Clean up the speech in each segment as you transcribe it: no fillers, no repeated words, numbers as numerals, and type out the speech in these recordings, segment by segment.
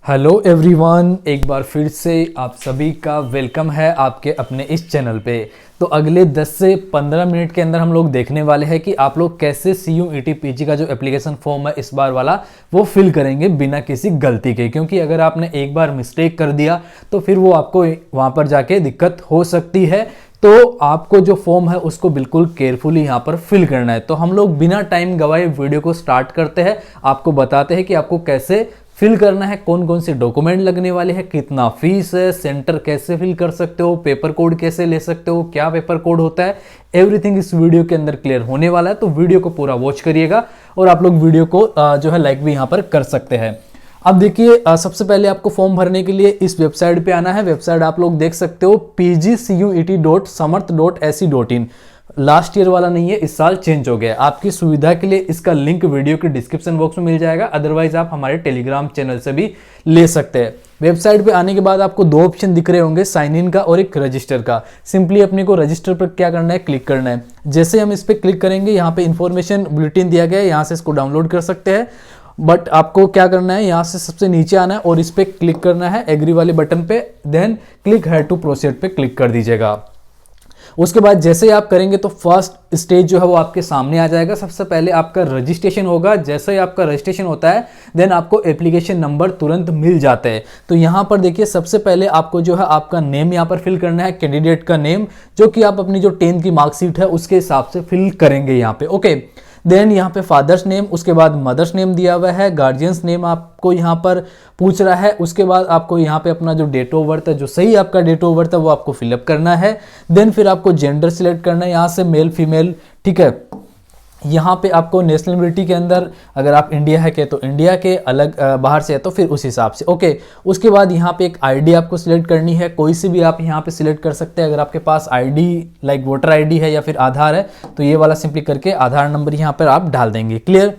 Hello everyone, एक बार फिर से आप सभी का वेलकम है आपके अपने इस चैनल पे। तो अगले 10 से 15 मिनट के अंदर हम लोग देखने वाले हैं कि आप लोग कैसे CUET PG का जो एप्लीकेशन फॉर्म है इस बार वाला वो फिल करेंगे बिना किसी गलती के। क्योंकि अगर आपने एक बार मिस्टेक कर दिया तो फिर वो आपको वहाँ पर जाके दिक्कत हो सकती है। तो आपको जो फॉर्म है उसको बिल्कुल केयरफुली यहाँ पर फिल करना है। तो हम लोग बिना टाइम गवाए वीडियो को स्टार्ट करते हैं। आपको बताते हैं कि आपको कैसे फिल करना है, कौन कौन से डॉक्यूमेंट लगने वाले हैं, कितना फीस है, सेंटर कैसे फिल कर सकते हो, पेपर कोड कैसे ले सकते हो, क्या पेपर कोड होता है, एवरीथिंग इस वीडियो के अंदर क्लियर होने वाला है। तो वीडियो को पूरा वॉच करिएगा और आप लोग वीडियो को जो है लाइक भी यहाँ पर कर सकते हैं। अब देखिए, सबसे पहले आपको फॉर्म भरने के लिए इस वेबसाइट पे आना है। वेबसाइट आप लोग देख सकते हो pgcuet.samarth.ac.in। लास्ट ईयर वाला नहीं है, इस साल चेंज हो गया है। आपकी सुविधा के लिए इसका लिंक वीडियो के डिस्क्रिप्शन बॉक्स में मिल जाएगा, अदरवाइज आप हमारे टेलीग्राम चैनल से भी ले सकते हैं। वेबसाइट पे आने के बाद आपको दो ऑप्शन दिख रहे होंगे, साइन इन का और एक रजिस्टर का। सिंपली अपने को रजिस्टर पर क्या करना है, क्लिक करना है। जैसे हम इस पर क्लिक करेंगे, यहाँ पे इंफॉर्मेशन बुलेटिन दिया गया है, यहाँ से इसको डाउनलोड कर सकते हैं। बट आपको क्या करना है, यहाँ से सबसे नीचे आना है और इस पर क्लिक करना है एग्री वाले बटन पे, देन क्लिक है टू प्रोसीड पे क्लिक कर दीजिएगा। उसके बाद जैसे ही आप करेंगे तो फर्स्ट स्टेज जो है वो आपके सामने आ जाएगा। सबसे पहले आपका रजिस्ट्रेशन होगा। जैसे ही आपका रजिस्ट्रेशन होता है देन आपको एप्लीकेशन नंबर तुरंत मिल जाता है। तो यहाँ पर देखिए, सबसे पहले आपको जो है आपका नेम यहाँ पर फिल करना है, कैंडिडेट का नेम, जो कि आप अपनी जो 10th की मार्कशीट है उसके हिसाब से फिल करेंगे यहाँ पे। ओके, देन यहाँ पे फादर्स नेम, उसके बाद मदर्स नेम दिया हुआ है, गार्जियंस नेम आपको यहाँ पर पूछ रहा है। उसके बाद आपको यहाँ पे अपना जो डेट ऑफ बर्थ है, जो सही आपका डेट ऑफ बर्थ है वो आपको फिलअप करना है। देन फिर आपको जेंडर सिलेक्ट करना है, यहाँ से मेल फीमेल, ठीक है। यहाँ पे आपको नेशनलिटी के अंदर अगर आप इंडिया है के तो इंडिया के, अलग बाहर से है तो फिर उस हिसाब से। ओके, उसके बाद यहाँ पे एक आईडी आपको सिलेक्ट करनी है, कोई सी भी आप यहाँ पे सिलेक्ट कर सकते हैं। अगर आपके पास आईडी लाइक वोटर आईडी है या फिर आधार है तो ये वाला सिंपली करके आधार नंबर यहाँ पर आप डाल देंगे। क्लियर।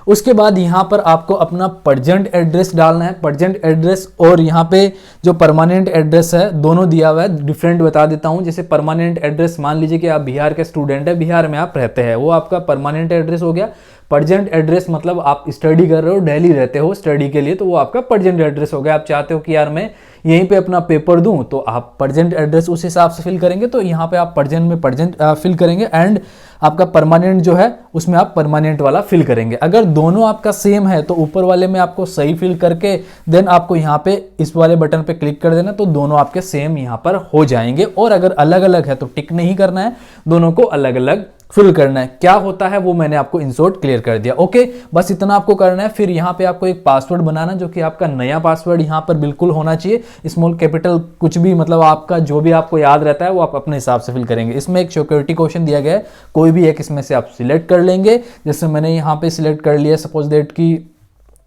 उसके बाद यहाँ पर आपको अपना प्रेजेंट एड्रेस डालना है। प्रेजेंट एड्रेस और यहाँ पे जो परमानेंट एड्रेस है दोनों दिया हुआ है। डिफरेंट बता देता हूँ। जैसे परमानेंट एड्रेस, मान लीजिए कि आप बिहार के स्टूडेंट है, बिहार में आप रहते हैं, वो आपका परमानेंट एड्रेस हो गया। प्रेजेंट एड्रेस मतलब आप स्टडी कर रहे हो, दिल्ली रहते हो स्टडी के लिए, तो वो आपका प्रेजेंट एड्रेस हो गया। आप चाहते हो कि यार मैं यहीं पे अपना पेपर दूं, तो आप प्रेजेंट एड्रेस उस हिसाब से फिल करेंगे। तो यहाँ पे आप प्रेजेंट में प्रेजेंट फिल करेंगे एंड आपका परमानेंट जो है उसमें आप परमानेंट वाला फिल करेंगे। अगर दोनों आपका सेम है तो ऊपर वाले में आपको सही फिल करके देन आपको यहाँ पे इस वाले बटन पे क्लिक कर देना, तो दोनों आपके सेम यहाँ पर हो जाएंगे। और अगर अलग अलग है तो टिक नहीं करना है, दोनों को अलग अलग फिल करना है। क्या होता है वो मैंने आपको इन शॉर्ट क्लियर कर दिया। ओके, बस इतना आपको करना है। फिर यहाँ पे आपको एक पासवर्ड बनाना, जो कि आपका नया पासवर्ड यहाँ पर बिल्कुल होना चाहिए, स्मॉल कैपिटल कुछ भी, मतलब आपका जो भी आपको याद रहता है वो आप अपने हिसाब से फिल करेंगे। इसमें एक सिक्योरिटी क्वेश्चन दिया गया है, कोई भी एक इसमें से आप सिलेक्ट कर लेंगे। जैसे मैंने यहाँ पे सिलेक्ट कर लिया सपोज दैट की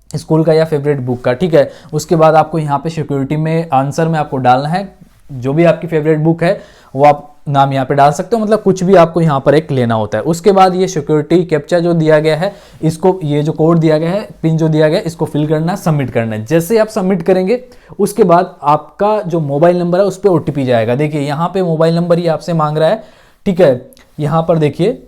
स्कूल का या फेवरेट बुक का, ठीक है। उसके बाद आपको यहाँ पे सिक्योरिटी में आंसर में आपको डालना है जो भी आपकी फेवरेट बुक है वो आप नाम यहाँ पे डाल सकते हो, मतलब कुछ भी आपको यहाँ पर एक लेना होता है। उसके बाद ये सिक्योरिटी कैप्चा जो दिया गया है, इसको, ये जो कोड दिया गया है, पिन जो दिया गया है, इसको फिल करना है, सबमिट करना है। जैसे आप सबमिट करेंगे उसके बाद आपका जो मोबाइल नंबर है उस पर OTP जाएगा। देखिए यहाँ पे मोबाइल नंबर ही आपसे मांग रहा है, ठीक है। यहाँ पर देखिए,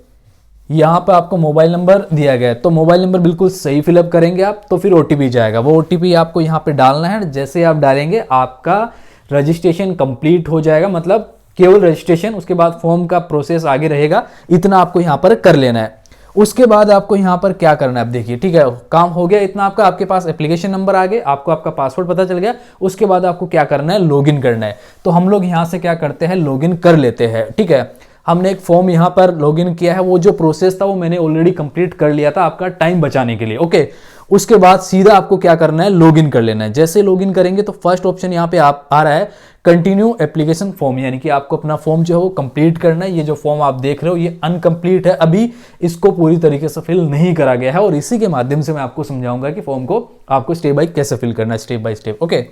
यहाँ पर आपको मोबाइल नंबर दिया गया है, तो मोबाइल नंबर बिल्कुल सही फिलअप करेंगे आप, तो फिर OTP जाएगा। वो OTP आपको यहाँ पे डालना है। जैसे आप डालेंगे आपका रजिस्ट्रेशन कंप्लीट हो जाएगा, मतलब केवल रजिस्ट्रेशन, उसके बाद फॉर्म का प्रोसेस आगे रहेगा। इतना आपको यहाँ पर कर लेना है। उसके बाद आपको यहाँ पर क्या करना है, आप देखिए, ठीक है, काम हो गया इतना आपका। आपके पास एप्लीकेशन नंबर आ गए, आपको आपका पासवर्ड पता चल गया। उसके बाद आपको क्या करना है, लॉगिन करना है। तो हम लोग यहाँ से क्या करते हैं, लॉगिन कर लेते हैं, ठीक है। हमने एक फॉर्म यहाँ पर लॉगिन किया है, वो जो प्रोसेस था वो मैंने ऑलरेडी कंप्लीट कर लिया था आपका टाइम बचाने के लिए। ओके, उसके बाद सीधा आपको क्या करना है, लॉगिन कर लेना है। जैसे लॉगिन करेंगे तो फर्स्ट ऑप्शन यहाँ पे आप आ रहा है कंटिन्यू एप्लीकेशन फॉर्म, यानी कि आपको अपना फॉर्म जो है वो कंप्लीट करना है। ये जो फॉर्म आप देख रहे हो ये अनकंप्लीट है, अभी इसको पूरी तरीके से फिल नहीं करा गया है, और इसी के माध्यम से मैं आपको समझाऊंगा कि फॉर्म को आपको स्टेप बाय कैसे फिल करना है, स्टेप बाय स्टेप। ओके,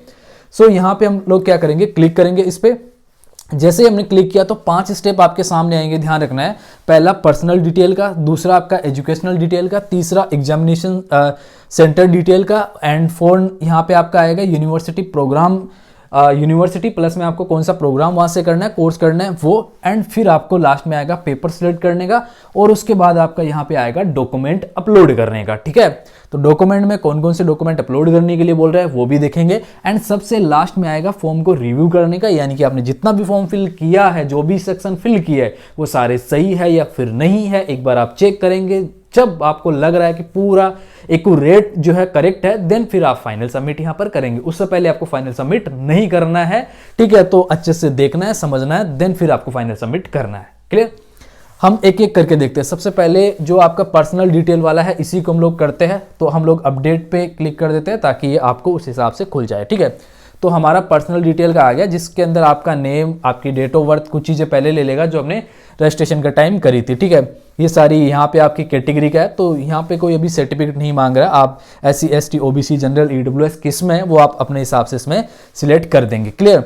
सो यहाँ पे हम लोग क्या करेंगे, क्लिक करेंगे इस पे। जैसे हमने क्लिक किया तो 5 स्टेप आपके सामने आएंगे, ध्यान रखना है। पहला पर्सनल डिटेल का, दूसरा आपका एजुकेशनल डिटेल का, तीसरा एग्जामिनेशन सेंटर डिटेल का, एंड 4 यहाँ पे आपका आएगा यूनिवर्सिटी प्रोग्राम यूनिवर्सिटी प्लस में आपको कौन सा प्रोग्राम वहाँ से करना है, कोर्स करना है वो, एंड फिर आपको लास्ट में आएगा पेपर सिलेक्ट करने का, और उसके बाद आपका यहाँ पे आएगा डॉक्यूमेंट अपलोड करने का। ठीक है, तो डॉक्यूमेंट में कौन कौन से डॉक्यूमेंट अपलोड करने के लिए बोल रहा है वो भी देखेंगे, एंड सबसे लास्ट में आएगा फॉर्म को रिव्यू करने का, यानी कि आपने जितना भी फॉर्म फिल किया है, जो भी सेक्शन फिल किया है वो सारे सही है या फिर नहीं है, एक बार आप चेक करेंगे। जब आपको लग रहा है कि पूरा एक्यूरेट जो है करेक्ट है, देन फिर आप फाइनल सबमिट यहां पर करेंगे। उससे पहले आपको फाइनल सबमिट नहीं करना है। ठीक है, तो अच्छे से देखना है, समझना है, देन फिर आपको फाइनल सबमिट करना है। क्लियर? हम एक एक करके देखते हैं। सबसे पहले जो आपका पर्सनल डिटेल वाला है इसी को हम लोग करते हैं, तो हम लोग अपडेट पे क्लिक कर देते हैं ताकि ये आपको उस हिसाब से खुल जाए। ठीक है, तो हमारा पर्सनल डिटेल का आ गया, जिसके अंदर आपका नेम, आपकी डेट ऑफ बर्थ, कुछ चीज़ें पहले ले लेगा जो हमने रजिस्ट्रेशन का टाइम करी थी। ठीक है, ये सारी यहाँ पे आपकी कैटेगरी का है, तो यहाँ पे कोई अभी सर्टिफिकेट नहीं मांग रहा। आप SC ST OBC general EWS किस में है वो आप अपने हिसाब से इसमें सिलेक्ट कर देंगे। क्लियर?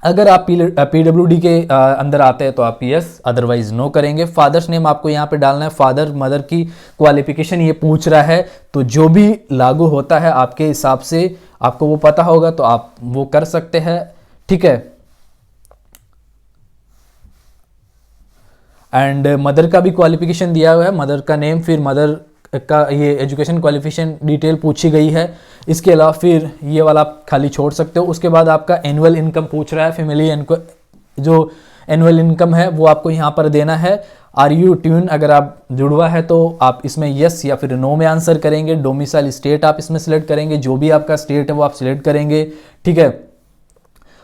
अगर आप PWD के अंदर आते हैं तो आप यस, अदरवाइज नो करेंगे। फादर्स नेम आपको यहाँ पे डालना है, फादर मदर की क्वालिफिकेशन ये पूछ रहा है, तो जो भी लागू होता है आपके हिसाब से आपको वो पता होगा तो आप वो कर सकते हैं। ठीक है, एंड मदर का भी क्वालिफिकेशन दिया हुआ है, मदर का नेम, फिर मदर का ये एजुकेशन क्वालिफिकेशन डिटेल पूछी गई है। इसके अलावा फिर ये वाला आप खाली छोड़ सकते हो। उसके बाद आपका एनुअल इनकम पूछ रहा है, फैमिली जो एनुअल इनकम है वो आपको यहाँ पर देना है। आर यू ट्यून, अगर आप जुड़वा है तो आप इसमें यस या फिर नो में आंसर करेंगे। डोमिसाइल स्टेट आप इसमें सिलेक्ट करेंगे, जो भी आपका स्टेट है वो आप सिलेक्ट करेंगे। ठीक है,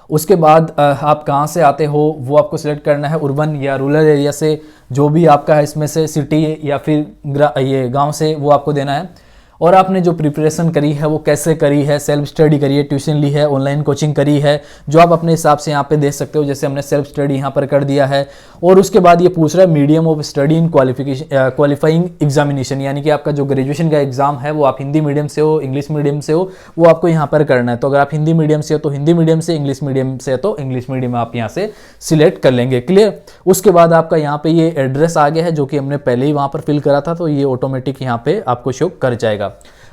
उसके बाद आप कहाँ से आते हो वो आपको सिलेक्ट करना है, अर्बन या रूरल एरिया से, जो भी आपका है इसमें से, सिटी या फिर ये गांव से, वो आपको देना है। और आपने जो प्रिपरेशन करी है वो कैसे करी है, सेल्फ स्टडी करी है, ट्यूशन ली है, ऑनलाइन कोचिंग करी है, जो आप अपने हिसाब से यहाँ पे दे सकते हो। जैसे हमने सेल्फ स्टडी यहाँ पर कर दिया है। और उसके बाद ये पूछ रहा है medium of study in qualifying examination, यानी कि आपका जो ग्रेजुएशन का एग्जाम है वो आप हिंदी मीडियम से हो, इंग्लिश मीडियम से हो, वो आपको यहाँ पर करना है। तो अगर आप हिंदी मीडियम से हो तो हिंदी मीडियम से, इंग्लिश मीडियम से तो इंग्लिश मीडियम आप यहाँ से सिलेक्ट कर लेंगे। क्लियर? उसके बाद आपका यहाँ पे ये एड्रेस आ गया है जो कि हमने पहले ही वहाँ पर फिल करा था, तो ये ऑटोमेटिक यहाँ पे आपको शो कर जाएगा।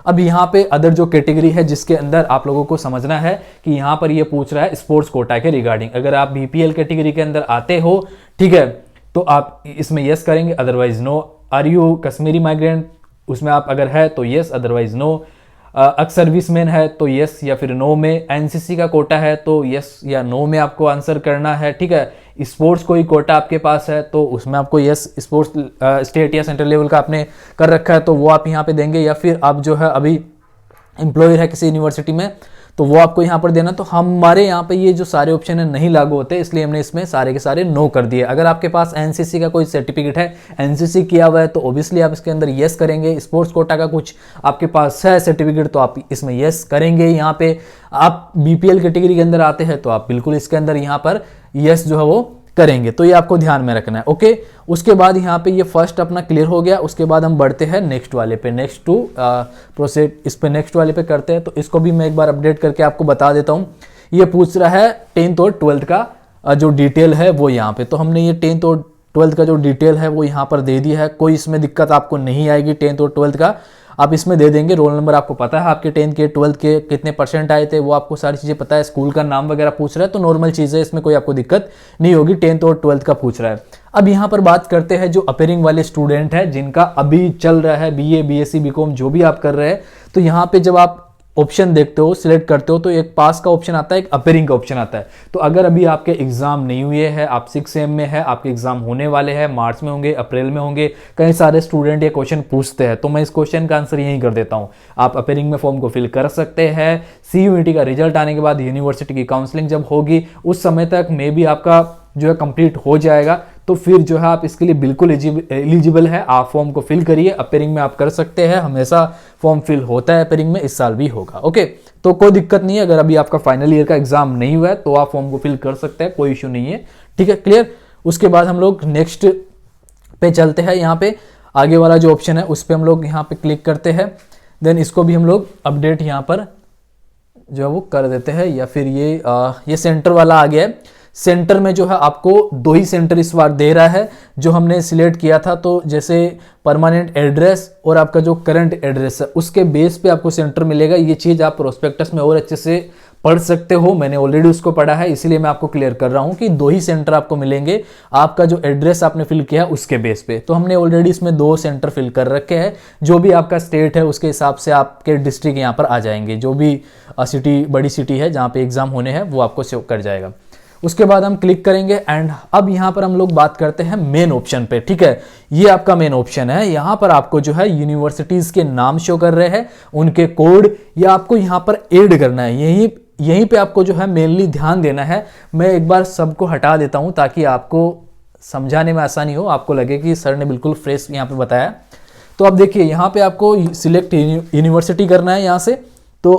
अब यहाँ पे अदर जो कैटेगरी है जिसके अंदर आप लोगों को समझना है कि यहाँ पर ये पूछ रहा है स्पोर्ट्स कोटा के रिगार्डिंग। अगर आप BPL कैटेगरी के अंदर आते हो, ठीक है, तो आप इसमें यस करेंगे, otherwise no. Are you Kashmiri migrant, उसमें आप अगर है तो yes, otherwise no. Ex serviceman है तो यस या फिर नो में। NCC का कोटा है तो यस या नो में आपको आंसर करना है। ठीक है, स्पोर्ट्स कोई कोटा आपके पास है तो उसमें आपको यस, स्पोर्ट्स स्टेट या सेंट्रल लेवल का आपने कर रखा है तो वो आप यहाँ पे देंगे, या फिर आप जो है अभी एम्प्लॉयर है किसी यूनिवर्सिटी में तो वो आपको यहाँ पर देना। तो हमारे यहाँ पे ये जो सारे ऑप्शन है नहीं लागू होते, इसलिए हमने इसमें सारे के सारे नो कर दिए। अगर आपके पास NCC का कोई सर्टिफिकेट है, NCC किया हुआ है, तो ओबियसली आप इसके अंदर यस करेंगे। स्पोर्ट्स कोटा का कुछ आपके पास है सर्टिफिकेट तो आप इसमें यस करेंगे। यहाँ पे आप BPL कैटेगरी के अंदर आते हैं तो आप बिल्कुल इसके अंदर यहाँ पर यस जो है वो करेंगे। तो ये आपको ध्यान में रखना है। ओके, उसके बाद यहाँ पे ये फर्स्ट अपना क्लियर हो गया। उसके बाद हम बढ़ते हैं नेक्स्ट वाले पे, नेक्स्ट टू प्रोसेड, इस पे नेक्स्ट वाले पे करते हैं। तो इसको भी मैं एक बार अपडेट करके आपको बता देता हूँ। ये पूछ रहा है 10th और 12th का जो डिटेल है वो यहाँ पे, तो हमने ये 10th और 12th का जो डिटेल है वो यहाँ पर दे दिया है। कोई इसमें दिक्कत आपको नहीं आएगी। 10th और 12th का आप इसमें दे देंगे। रोल नंबर आपको पता है, आपके 10th के 12th के कितने % आए थे वो आपको सारी चीज़ें पता है। स्कूल का नाम वगैरह पूछ रहा है तो नॉर्मल चीज़ है, इसमें कोई आपको दिक्कत नहीं होगी। 10th और 12th का पूछ रहा है। अब यहाँ पर बात करते हैं जो अपेयरिंग वाले स्टूडेंट है जिनका अभी चल रहा है BA BSc BCom जो भी आप कर रहे हैं, तो यहाँ पे जब आप ऑप्शन देखते हो, सिलेक्ट करते हो, तो एक पास का ऑप्शन आता है, एक अपेयरिंग का ऑप्शन आता है। तो अगर अभी आपके एग्जाम नहीं हुए हैं, आप 6 सेम में है, आपके एग्जाम होने वाले हैं, मार्च में होंगे, अप्रैल में होंगे, कई सारे स्टूडेंट ये क्वेश्चन पूछते हैं, तो मैं इस क्वेश्चन का आंसर यही कर देता हूँ। आप अपेयरिंग में फॉर्म को फिल कर सकते हैं। CUET का रिजल्ट आने के बाद यूनिवर्सिटी की काउंसलिंग जब होगी उस समय तक मे बी आपका जो है कंप्लीट हो जाएगा, तो फिर जो है आप इसके लिए बिल्कुल एलिजिबल है। आप फॉर्म को फिल करिए। अपेयरिंग में आप कर सकते हैं, हमेशा फॉर्म फिल होता है अपेयरिंग में, इस साल भी होगा। ओके, तो कोई दिक्कत नहीं है। अगर अभी आपका फाइनल ईयर का एग्जाम नहीं हुआ है तो आप फॉर्म को फिल कर सकते हैं, कोई इश्यू नहीं है। ठीक है, क्लियर। उसके बाद हम लोग नेक्स्ट पे चलते हैं। यहाँ पे आगे वाला जो ऑप्शन है उस पर हम लोग यहाँ पे क्लिक करते हैं। देन इसको भी हम लोग अपडेट यहाँ पर जो है वो कर देते हैं, या फिर ये सेंटर वाला आ गया है। सेंटर में जो है आपको 2 ही सेंटर इस बार दे रहा है जो हमने सिलेक्ट किया था। तो जैसे परमानेंट एड्रेस और आपका जो करंट एड्रेस है उसके बेस पे आपको सेंटर मिलेगा। ये चीज़ आप प्रोस्पेक्टस में और अच्छे से पढ़ सकते हो, मैंने ऑलरेडी उसको पढ़ा है, इसीलिए मैं आपको क्लियर कर रहा हूं कि 2 ही सेंटर आपको मिलेंगे आपका जो एड्रेस आपने फिल किया उसके बेस पे। तो हमने ऑलरेडी इसमें 2 सेंटर फिल कर रखे हैं, जो भी आपका स्टेट है उसके हिसाब से आपके डिस्ट्रिक्ट यहाँ पर आ जाएंगे, जो भी सिटी बड़ी सिटी है जहाँ पे एग्जाम होने हैं वो आपको शो कर जाएगा। उसके बाद हम क्लिक करेंगे एंड अब यहाँ पर हम लोग बात करते हैं मेन ऑप्शन पे। ठीक है, ये आपका मेन ऑप्शन है। यहाँ पर आपको जो है यूनिवर्सिटीज के नाम शो कर रहे हैं, उनके कोड, या आपको यहाँ पर ऐड करना है। यहीं पे आपको जो है मेनली ध्यान देना है। मैं एक बार सबको हटा देता हूँ ताकि आपको समझाने में आसानी हो, आपको लगे कि सर ने बिल्कुल फ्रेश यहाँ पे बताया। तो अब देखिए यहाँ पे आपको सिलेक्ट यूनिवर्सिटी करना है। यहाँ से तो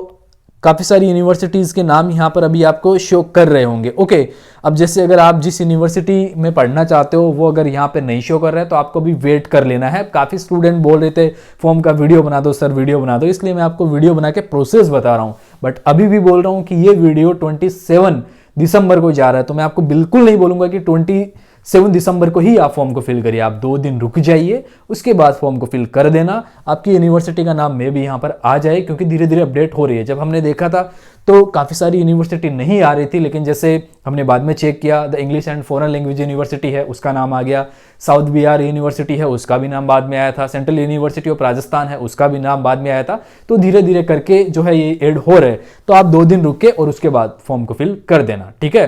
काफ़ी सारी यूनिवर्सिटीज़ के नाम यहाँ पर अभी आपको शो कर रहे होंगे। ओके, अब जैसे अगर आप जिस यूनिवर्सिटी में पढ़ना चाहते हो वो अगर यहाँ पे नहीं शो कर रहा है तो आपको भी वेट कर लेना है। काफ़ी स्टूडेंट बोल रहे थे फॉर्म का वीडियो बना दो सर, वीडियो बना दो, इसलिए मैं आपको वीडियो बना के प्रोसेस बता रहा हूँ। बट अभी भी बोल रहा हूँ कि ये वीडियो 27 दिसंबर को जा रहा है, तो मैं आपको बिल्कुल नहीं बोलूँगा कि 27 दिसंबर को ही आप फॉर्म को फिल करिए। आप 2 दिन रुक जाइए, उसके बाद फॉर्म को फिल कर देना। आपकी यूनिवर्सिटी का नाम में भी यहाँ पर आ जाए, क्योंकि धीरे धीरे अपडेट हो रही है। जब हमने देखा था तो काफ़ी सारी यूनिवर्सिटी नहीं आ रही थी, लेकिन जैसे हमने बाद में चेक किया, the English and foreign language university है उसका नाम आ गया, साउथ बिहार यूनिवर्सिटी है उसका भी नाम बाद में आया था, सेंट्रल यूनिवर्सिटी ऑफ राजस्थान है उसका भी नाम बाद में आया था। तो धीरे धीरे करके जो है ये ऐड हो रहे, तो आप 2 दिन रुके और उसके बाद फॉर्म को फिल कर देना। ठीक है,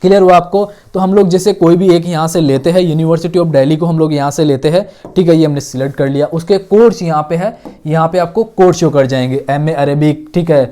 क्लियर हुआ आपको? तो हम लोग जैसे कोई भी एक यहाँ से लेते हैं, यूनिवर्सिटी ऑफ दिल्ली को हम लोग यहाँ से लेते हैं। ठीक है, ये हमने सिलेक्ट कर लिया। उसके कोर्स यहाँ पे है, यहाँ पे आपको कोर्स शो कर जाएंगे। MA अरेबिक, ठीक है,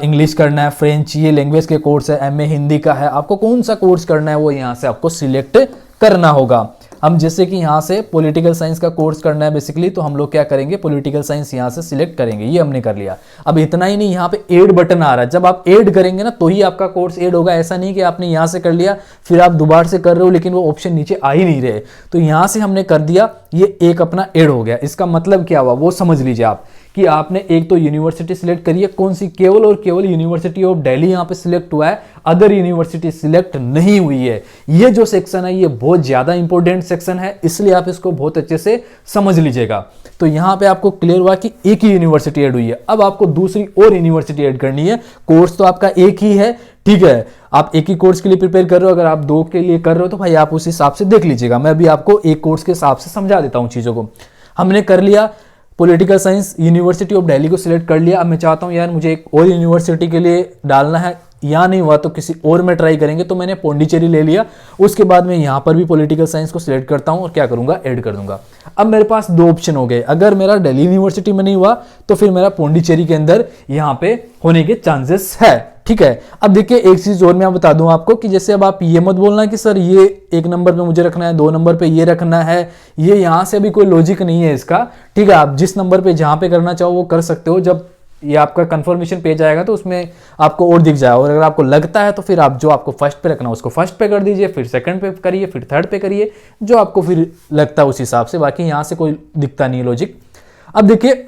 इंग्लिश करना है, फ्रेंच, ये लैंग्वेज के कोर्स है। MA हिंदी का है, आपको कौन सा कोर्स करना है वो यहाँ से आपको सिलेक्ट करना होगा। हम जैसे कि यहाँ से पॉलिटिकल साइंस का कोर्स करना है बेसिकली, तो हम लोग क्या करेंगे, पॉलिटिकल साइंस यहाँ से सिलेक्ट करेंगे। ये हमने कर लिया। अब इतना ही नहीं, यहाँ पे ऐड बटन आ रहा है। जब आप ऐड करेंगे ना तो ही आपका कोर्स ऐड होगा। ऐसा नहीं कि आपने यहाँ से कर लिया फिर आप दोबारा से कर रहे हो लेकिन वो ऑप्शन नीचे आ ही नहीं रहे। तो यहाँ से हमने कर दिया, ये एक अपना ऐड हो गया। इसका मतलब क्या हुआ वो समझ लीजिए आप, कि आपने एक तो यूनिवर्सिटी सिलेक्ट करी है, कौन सी, केवल और केवल यूनिवर्सिटी ऑफ दिल्ली यहाँ पे सिलेक्ट हुआ है, अदर यूनिवर्सिटी सिलेक्ट नहीं हुई है। ये जो सेक्शन है ये बहुत ज्यादा इंपॉर्टेंट सेक्शन है, इसलिए आप इसको बहुत अच्छे से समझ लीजिएगा। तो यहाँ पे आपको क्लियर हुआ कि एक ही यूनिवर्सिटी ऐड हुई है। अब आपको दूसरी और यूनिवर्सिटी ऐड करनी है। कोर्स तो आपका एक ही है, ठीक है, आप एक ही कोर्स के लिए प्रिपेयर कर रहे हो। अगर आप 2 के लिए कर रहे हो तो भाई आप उस हिसाब से देख लीजिएगा। मैं अभी आपको एक कोर्स के हिसाब से समझा देता हूँ चीजों को। हमने कर लिया political science, university of Delhi को सिलेक्ट कर लिया। अब मैं चाहता हूँ यार मुझे एक और यूनिवर्सिटी के लिए डालना है, यहाँ नहीं हुआ तो किसी और में ट्राई करेंगे। तो मैंने पौंडीचेरी ले लिया। उसके बाद मैं यहाँ पर भी पॉलिटिकल साइंस को सिलेक्ट करता हूँ और क्या करूँगा, ऐड कर दूंगा। अब मेरे पास 2 ऑप्शन हो गए। अगर मेरा दिल्ली यूनिवर्सिटी में नहीं हुआ तो फिर मेरा पौंडीचेरी के अंदर यहाँ पे होने के चांसेस है। ठीक है, अब देखिए एक चीज और मैं बता दूं आपको कि जैसे अब आप ये मत बोलना कि सर ये 1 नंबर पे मुझे रखना है, 2 नंबर पे ये रखना है, ये यहां से भी कोई लॉजिक नहीं है इसका। ठीक है, आप जिस नंबर पे जहां पे करना चाहो वो कर सकते हो। जब ये आपका कंफर्मेशन पेज आएगा तो उसमें आपको और दिख जाएगा, और अगर आपको लगता है तो फिर आप जो आपको फर्स्ट पे रखना है उसको फर्स्ट पे कर दीजिए, फिर सेकंड पे करिए, फिर थर्ड पे करिए, जो आपको फिर लगता है उस हिसाब से। बाकी यहाँ से कोई दिखता नहीं है लॉजिक। अब देखिए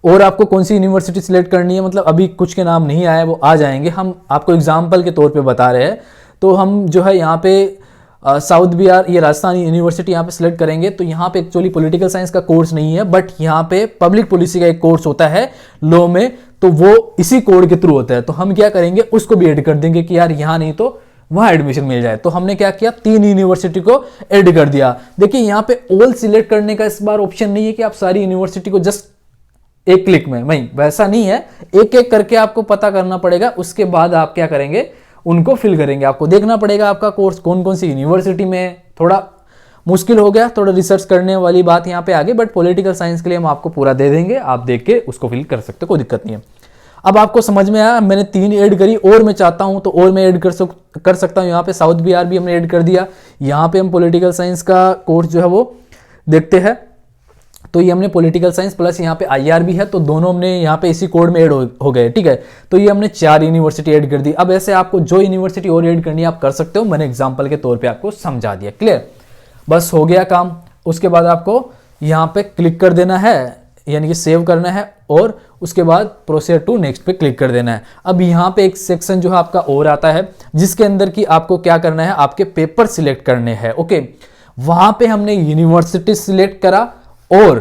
और आपको कौन सी यूनिवर्सिटी सिलेक्ट करनी है, मतलब अभी कुछ के नाम नहीं आए, वो आ जाएंगे। हम आपको एग्जाम्पल के तौर पे बता रहे हैं। तो हम जो है यहाँ पे साउथ बिहार, ये राजस्थान यूनिवर्सिटी यहाँ पे सिलेक्ट करेंगे। तो यहाँ पे एक्चुअली पॉलिटिकल साइंस का कोर्स नहीं है, बट यहाँ पे पब्लिक पॉलिसी का एक कोर्स होता है लॉ में, तो वो इसी कोड के थ्रू होता है। तो हम क्या करेंगे, उसको भी ऐड कर देंगे कि यार यहाँ नहीं तो वहां एडमिशन मिल जाए। तो हमने क्या किया, 3 यूनिवर्सिटी को ऐड कर दिया। देखिए यहाँ पे ऑल सिलेक्ट करने का इस बार ऑप्शन नहीं है कि आप सारी यूनिवर्सिटी को जस्ट एक क्लिक में, नहीं वैसा नहीं है, एक एक करके आपको पता करना पड़ेगा। उसके बाद आप क्या करेंगे, उनको फिल करेंगे। आपको देखना पड़ेगा आपका कोर्स कौन कौन सी यूनिवर्सिटी में है। थोड़ा मुश्किल हो गया, थोड़ा रिसर्च करने वाली बात यहाँ पे आगे, बट पॉलिटिकल साइंस के लिए हम आपको पूरा दे देंगे, आप देख के उसको फिल कर सकते हो, कोई दिक्कत नहीं है। अब आपको समझ में आया, मैंने 3 ऐड करी, और मैं चाहता हूं तो और मैं ऐड कर सकता हूं। यहाँ पे साउथ बिहार भी हमने ऐड कर दिया। यहाँ पे हम पॉलिटिकल साइंस का कोर्स जो है वो देखते हैं। तो ये हमने पॉलिटिकल साइंस प्लस यहाँ पे IR भी है, तो दोनों हमने यहाँ पे इसी कोड में ऐड हो गए। ठीक है, तो ये हमने 4 यूनिवर्सिटी ऐड कर दी। अब ऐसे आपको जो यूनिवर्सिटी और ऐड करनी है आप कर सकते हो, मैंने एग्जांपल के तौर पे आपको समझा दिया। क्लियर, बस हो गया काम। उसके बाद आपको यहाँ पे क्लिक कर देना है, यानी कि सेव करना है, और उसके बाद प्रोसीड टू नेक्स्ट पे क्लिक कर देना है। अब यहाँ पे एक सेक्शन जो है आपका और आता है, जिसके अंदर की आपको क्या करना है, आपके पेपर सिलेक्ट करने हैं। ओके, वहां पे हमने यूनिवर्सिटी सिलेक्ट करा और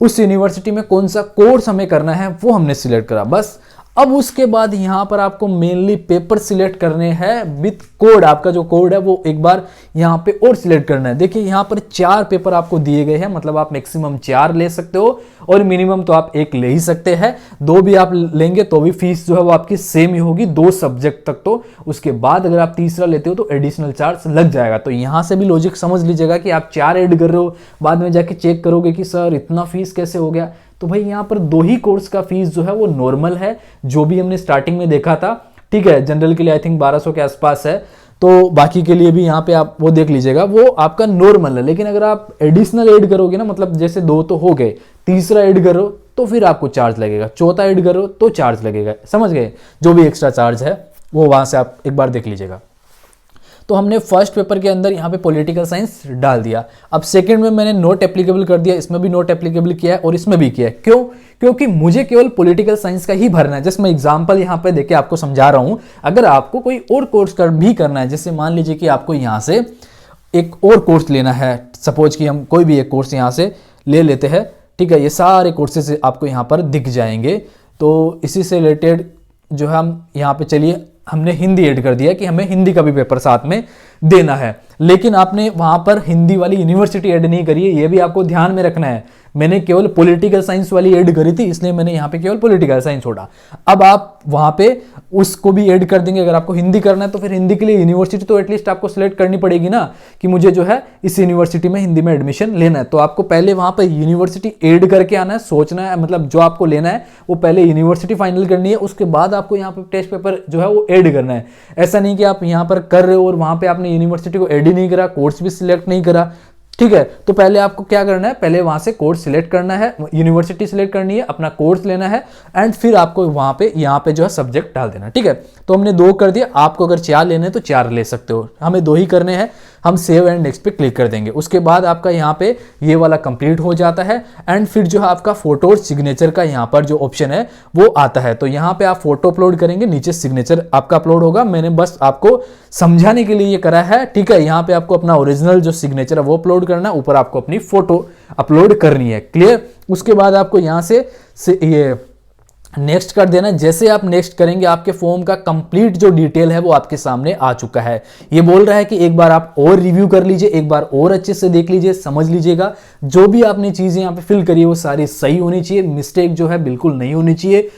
उस यूनिवर्सिटी में कौन सा कोर्स हमें करना है वो हमने सिलेक्ट करा। बस अब उसके बाद यहाँ पर आपको मेनली पेपर सिलेक्ट करने हैं विथ कोड। आपका जो कोड है वो एक बार यहाँ पे और सिलेक्ट करना है। देखिए यहाँ पर 4 पेपर आपको दिए गए हैं, मतलब आप मैक्सिमम 4 ले सकते हो और मिनिमम तो आप 1 ले ही सकते हैं। 2 भी आप लेंगे तो भी फीस जो है वो आपकी सेम ही होगी 2 सब्जेक्ट तक। तो उसके बाद अगर आप तीसरा लेते हो तो एडिशनल चार्ज लग जाएगा। तो यहाँ से भी लॉजिक समझ लीजिएगा कि आप 4 ऐड कर रहे हो, बाद में जाके चेक करोगे कि सर इतना फीस कैसे हो गया। तो भाई यहाँ पर 2 ही कोर्स का फीस जो है वो नॉर्मल है, जो भी हमने स्टार्टिंग में देखा था। ठीक है, जनरल के लिए आई थिंक 1200 के आसपास है, तो बाकी के लिए भी यहाँ पे आप वो देख लीजिएगा, वो आपका नॉर्मल है। लेकिन अगर आप एडिशनल ऐड करोगे ना, मतलब जैसे 2 तो हो गए, तीसरा ऐड करो तो फिर आपको चार्ज लगेगा, चौथा ऐड करो तो चार्ज लगेगा। समझ गए? जो भी एक्स्ट्रा चार्ज है वो वहां से आप एक बार देख लीजिएगा। तो हमने फर्स्ट पेपर के अंदर यहाँ पे पॉलिटिकल साइंस डाल दिया। अब सेकंड में मैंने नोट एप्लीकेबल कर दिया, इसमें भी नोट एप्लीकेबल किया है और इसमें भी किया है। क्यों? क्योंकि मुझे केवल पॉलिटिकल साइंस का ही भरना है। जस्ट मैं एग्जांपल यहाँ पे देके आपको समझा रहा हूँ। अगर आपको कोई और कोर्स भी करना है, जैसे मान लीजिए कि आपको यहाँ से एक और कोर्स लेना है, सपोज कि हम कोई भी एक कोर्स यहाँ से ले लेते हैं। ठीक है, ये सारे कोर्सेज आपको यहाँ पर दिख जाएंगे। तो इसी से रिलेटेड जो है हम यहाँ पे, चलिए हमने हिंदी ऐड कर दिया कि हमें हिंदी का भी पेपर साथ में देना है, लेकिन आपने वहां पर हिंदी वाली यूनिवर्सिटी ऐड नहीं करी है, ये भी आपको ध्यान में रखना है। मैंने केवल पॉलिटिकल साइंस वाली ऐड करी थी, इसलिए मैंने यहाँ पे केवल पॉलिटिकल साइंस छोड़ा। अब आप वहां पे उसको भी ऐड कर देंगे। अगर आपको हिंदी करना है तो फिर हिंदी के लिए यूनिवर्सिटी तो एटलीस्ट आपको सिलेक्ट करनी पड़ेगी ना, कि मुझे जो है इस यूनिवर्सिटी में हिंदी में एडमिशन लेना है। तो आपको पहले वहां पर यूनिवर्सिटी ऐड करके आना है, सोचना है, मतलब जो आपको लेना है वो पहले यूनिवर्सिटी फाइनल करनी है, उसके बाद आपको यहाँ पे टेस्ट पेपर जो है वो ऐड करना है। ऐसा नहीं कि आप यहाँ पर कर रहे हो और वहां पे आपने यूनिवर्सिटी को ऐड ही नहीं करा, कोर्स भी सिलेक्ट नहीं करा। ठीक है, तो पहले आपको क्या करना है, पहले वहां से कोर्स सिलेक्ट करना है, यूनिवर्सिटी सिलेक्ट करनी है, अपना कोर्स लेना है, एंड फिर आपको वहां पे यहाँ पे जो है सब्जेक्ट डाल देना। ठीक है, तो हमने 2 कर दिया। आपको अगर 4 लेने हैं तो 4 ले सकते हो, हमें 2 ही करने हैं। हम सेव एंड नेक्स्ट पे क्लिक कर देंगे। उसके बाद आपका यहाँ पे ये वाला कंप्लीट हो जाता है एंड फिर जो है आपका फोटो और सिग्नेचर का यहाँ पर जो ऑप्शन है वो आता है। तो यहाँ पे आप फोटो अपलोड करेंगे, नीचे सिग्नेचर आपका अपलोड होगा। मैंने बस आपको समझाने के लिए ये करा है। ठीक है, यहाँ पे आपको अपना ओरिजिनल जो सिग्नेचर है वो अपलोड करना है, ऊपर आपको अपनी फोटो अपलोड करनी है। क्लियर? उसके बाद आपको यहाँ से ये नेक्स्ट कर देना। जैसे आप नेक्स्ट करेंगे आपके फॉर्म का कंप्लीट जो डिटेल है वो आपके सामने आ चुका है। ये बोल रहा है कि एक बार आप और रिव्यू कर लीजिए, एक बार और अच्छे से देख लीजिए, समझ लीजिएगा। जो भी आपने चीजें यहाँ पे फिल करी है वो सारी सही होनी चाहिए, मिस्टेक जो है बिल्कुल नहीं होनी चाहिए।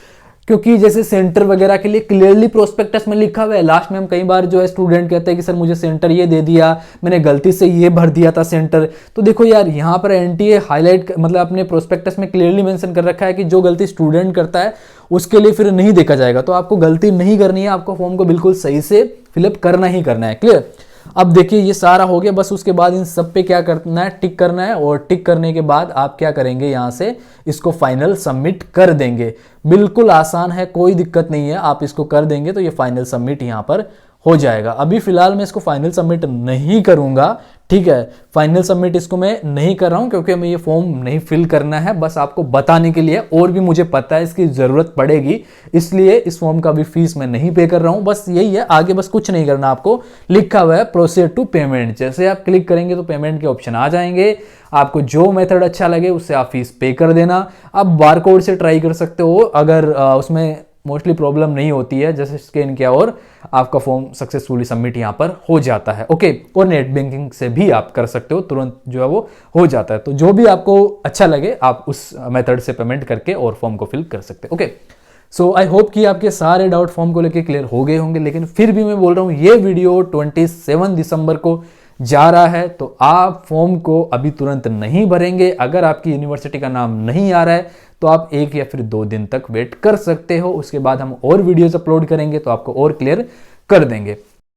क्योंकि जैसे सेंटर वगैरह के लिए क्लियरली प्रोस्पेक्टस में लिखा हुआ है। लास्ट में हम कई बार जो है स्टूडेंट कहते हैं कि सर मुझे सेंटर ये दे दिया, मैंने गलती से ये भर दिया था सेंटर। तो देखो यार, यहाँ पर एनटीए हाईलाइट मतलब अपने प्रोस्पेक्टस में क्लियरली मेंशन कर रखा है कि जो गलती स्टूडेंट करता है उसके लिए फिर नहीं देखा जाएगा। तो आपको गलती नहीं करनी है, आपको फॉर्म को बिल्कुल सही से फिलअप करना ही करना है। क्लियर? अब देखिए ये सारा हो गया। बस उसके बाद इन सब पे क्या करना है, टिक करना है, और टिक करने के बाद आप क्या करेंगे, यहां से इसको फाइनल सबमिट कर देंगे। बिल्कुल आसान है, कोई दिक्कत नहीं है। आप इसको कर देंगे तो ये फाइनल सबमिट यहां पर हो जाएगा। अभी फिलहाल मैं इसको फाइनल सबमिट नहीं करूंगा। ठीक है, फाइनल सबमिट इसको मैं नहीं कर रहा हूं क्योंकि हमें ये फॉर्म नहीं फिल करना है, बस आपको बताने के लिए। और भी मुझे पता है इसकी जरूरत पड़ेगी, इसलिए इस फॉर्म का भी फीस मैं नहीं पे कर रहा हूं। बस यही है, आगे बस कुछ नहीं करना। आपको लिखा हुआ है प्रोसीड टू पेमेंट, जैसे आप क्लिक करेंगे तो पेमेंट के ऑप्शन आ जाएंगे। आपको जो मेथड अच्छा लगे उससे आप फीस पे कर देना। आप बारकोड से ट्राई कर सकते हो, अगर उसमें मोस्टली प्रॉब्लम नहीं होती है, जैसे स्कैन किया और आपका फॉर्म सक्सेसफुली सबमिट यहाँ पर हो जाता है। ओके, और नेट बैंकिंग से भी आप कर सकते हो, तुरंत जो है वो हो जाता है। तो जो भी आपको अच्छा लगे आप उस मेथड से पेमेंट करके और फॉर्म को फिल कर सकते हो। ओके, सो आई होप कि आपके सारे डाउट फॉर्म को लेके क्लियर हो गए होंगे। लेकिन फिर भी मैं बोल रहा हूँ, ये वीडियो 27 दिसंबर को जा रहा है, तो आप फॉर्म को अभी तुरंत नहीं भरेंगे। अगर आपकी यूनिवर्सिटी का नाम नहीं आ रहा है तो आप 1 या फिर 2 दिन तक वेट कर सकते हो। उसके बाद हम और वीडियोस अपलोड करेंगे तो आपको और क्लियर कर देंगे।